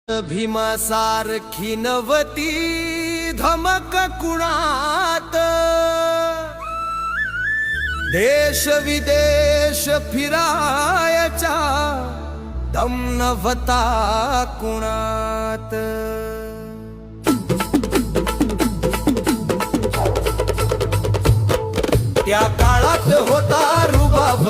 भीमासारखी नवती धमक कुणात, देश विदेश फिरायचा दम नव्हता कुणात। त्या काळात होता रुबाब